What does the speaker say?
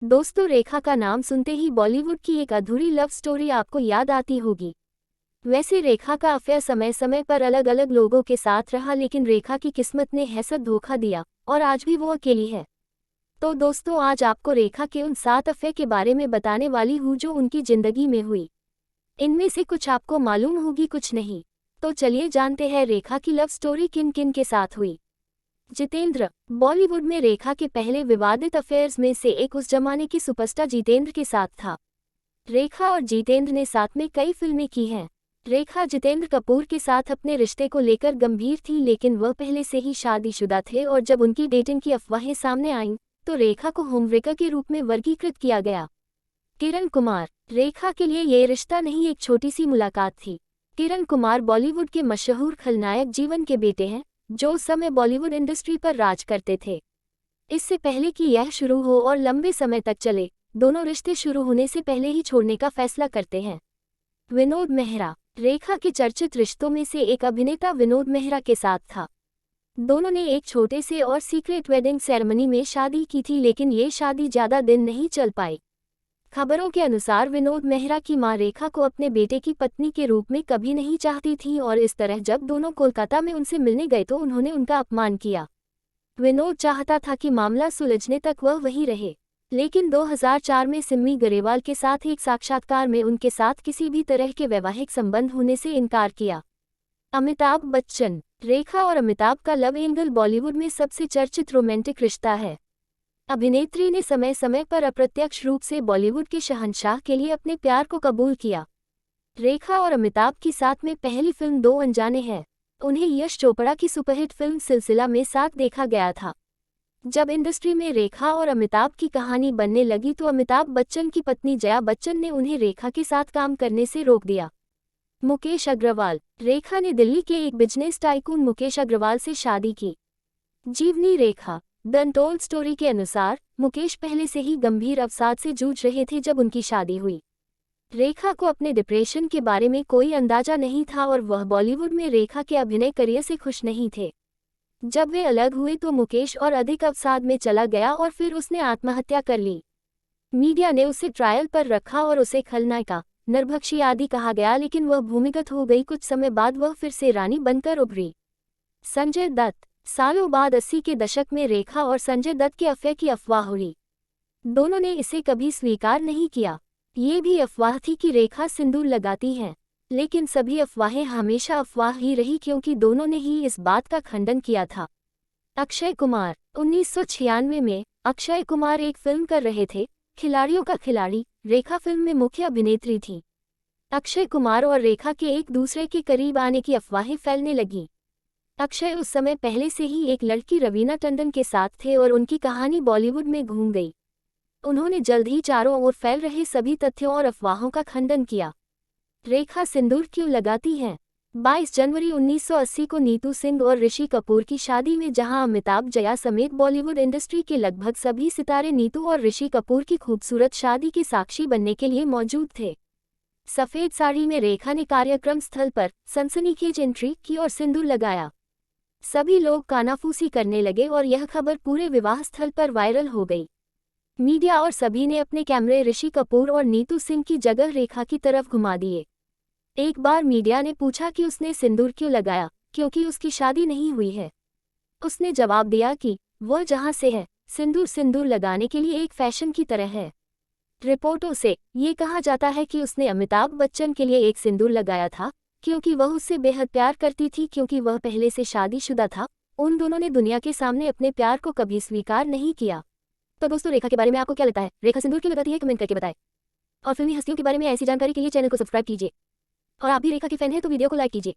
दोस्तों, रेखा का नाम सुनते ही बॉलीवुड की एक अधूरी लव स्टोरी आपको याद आती होगी। वैसे रेखा का अफेयर समय समय पर अलग अलग लोगों के साथ रहा, लेकिन रेखा की किस्मत ने हैसत धोखा दिया और आज भी वो अकेली है। तो दोस्तों, आज आपको रेखा के उन 7 अफेयर के बारे में बताने वाली हूँ जो उनकी जिंदगी में हुई। इनमें से कुछ आपको मालूम होगी, कुछ नहीं। तो चलिए जानते हैं रेखा की लव स्टोरी किन किन के साथ हुई। जितेंद्र। बॉलीवुड में रेखा के पहले विवादित अफेयर्स में से एक उस जमाने की सुपरस्टार जितेंद्र के साथ था। रेखा और जितेंद्र ने साथ में कई फिल्में की हैं। रेखा जितेंद्र कपूर के साथ अपने रिश्ते को लेकर गंभीर थी, लेकिन वह पहले से ही शादीशुदा थे और जब उनकी डेटिंग की अफवाहें सामने आईं, तो रेखा को होमव्रेकर के रूप में वर्गीकृत किया गया। किरण कुमार। रेखा के लिए ये रिश्ता नहीं, एक छोटी सी मुलाकात थी। किरण कुमार बॉलीवुड के मशहूर खलनायक जीवन के बेटे हैं, जो उस समय बॉलीवुड इंडस्ट्री पर राज करते थे। इससे पहले कि यह शुरू हो और लंबे समय तक चले, दोनों रिश्ते शुरू होने से पहले ही छोड़ने का फैसला करते हैं। विनोद मेहरा। रेखा के चर्चित रिश्तों में से एक अभिनेता विनोद मेहरा के साथ था। दोनों ने एक छोटे से और सीक्रेट वेडिंग सेरेमनी में शादी की थी, लेकिन ये शादी ज्यादा दिन नहीं चल पाई। खबरों के अनुसार विनोद मेहरा की मां रेखा को अपने बेटे की पत्नी के रूप में कभी नहीं चाहती थी और इस तरह जब दोनों कोलकाता में उनसे मिलने गए तो उन्होंने उनका अपमान किया। विनोद चाहता था कि मामला सुलझने तक वह वहीं रहे, लेकिन 2004 में सिम्मी गरेवाल के साथ एक साक्षात्कार में उनके साथ किसी भी तरह के वैवाहिक संबंध होने से इनकार किया। अमिताभ बच्चन। रेखा और अमिताभ का लव एंगल बॉलीवुड में सबसे चर्चित रोमांटिक रिश्ता है। अभिनेत्री ने समय समय पर अप्रत्यक्ष रूप से बॉलीवुड के शहंशाह के लिए अपने प्यार को कबूल किया। रेखा और अमिताभ की साथ में पहली फिल्म दो अनजाने हैं। उन्हें यश चोपड़ा की सुपरहिट फिल्म सिलसिला में साथ देखा गया था। जब इंडस्ट्री में रेखा और अमिताभ की कहानी बनने लगी तो अमिताभ बच्चन की पत्नी जया बच्चन ने उन्हें रेखा के साथ काम करने से रोक दिया। मुकेश अग्रवाल। रेखा ने दिल्ली के एक बिजनेस टाइकून मुकेश अग्रवाल से शादी की। जीवनी रेखा। द अनटोल्ड स्टोरी के अनुसार मुकेश पहले से ही गंभीर अवसाद से जूझ रहे थे जब उनकी शादी हुई। रेखा को अपने डिप्रेशन के बारे में कोई अंदाजा नहीं था और वह बॉलीवुड में रेखा के अभिनय करियर से खुश नहीं थे। जब वे अलग हुए तो मुकेश और अधिक अवसाद में चला गया और फिर उसने आत्महत्या कर ली। मीडिया ने उसे ट्रायल पर रखा और उसे खलनायिका, नरभक्षी आदि कहा गया, लेकिन वह भूमिगत हो गई। कुछ समय बाद वह फिर से रानी बनकर उभरी। संजय दत्त। सालों बाद 80 के दशक में रेखा और संजय दत्त के अफेयर की अफवाह हुई। दोनों ने इसे कभी स्वीकार नहीं किया। ये भी अफवाह थी कि रेखा सिंदूर लगाती हैं, लेकिन सभी अफवाहें हमेशा अफवाह ही रही क्योंकि दोनों ने ही इस बात का खंडन किया था। अक्षय कुमार। 1996 में अक्षय कुमार एक फिल्म कर रहे थे, खिलाड़ियों का खिलाड़ी। रेखा फिल्म में मुख्य अभिनेत्री थी। अक्षय कुमार और रेखा के एक दूसरे के करीब आने की अफवाहें फैलने लगीं। अक्षय उस समय पहले से ही एक लड़की रवीना टंडन के साथ थे और उनकी कहानी बॉलीवुड में घूम गई। उन्होंने जल्द ही चारों ओर फैल रहे सभी तथ्यों और अफवाहों का खंडन किया। रेखा सिंदूर क्यों लगाती हैं? 22 जनवरी 1980 को नीतू सिंह और ऋषि कपूर की शादी में जहां अमिताभ जया समेत बॉलीवुड इंडस्ट्री के लगभग सभी सितारे नीतू और ऋषि कपूर की खूबसूरत शादी के साक्षी बनने के लिए मौजूद थे। सफेद साड़ी में रेखा ने कार्यक्रम स्थल पर सनसनीखेज एंट्री की और सिंदूर लगाया। सभी लोग कानाफूसी करने लगे और यह खबर पूरे विवाह स्थल पर वायरल हो गई। मीडिया और सभी ने अपने कैमरे ऋषि कपूर और नीतू सिंह की जगह रेखा की तरफ घुमा दिए। एक बार मीडिया ने पूछा कि उसने सिंदूर क्यों लगाया, क्योंकि उसकी शादी नहीं हुई है। उसने जवाब दिया कि वह जहां से है, सिंदूर लगाने के लिए एक फैशन की तरह है। रिपोर्टों से ये कहा जाता है कि उसने अमिताभ बच्चन के लिए एक सिंदूर लगाया था क्योंकि वह उससे बेहद प्यार करती थी, क्योंकि वह पहले से शादीशुदा था। उन दोनों ने दुनिया के सामने अपने प्यार को कभी स्वीकार नहीं किया। तो दोस्तों, रेखा के बारे में आपको क्या लगता है? रेखा सिंदूर क्यों लगाती है? कमेंट करके बताएं। और फिल्मी हस्तियों के बारे में ऐसी जानकारी के लिए चैनल को सब्सक्राइब कीजिए। और आप भी रेखा के फैन हैं तो वीडियो को लाइक कीजिए।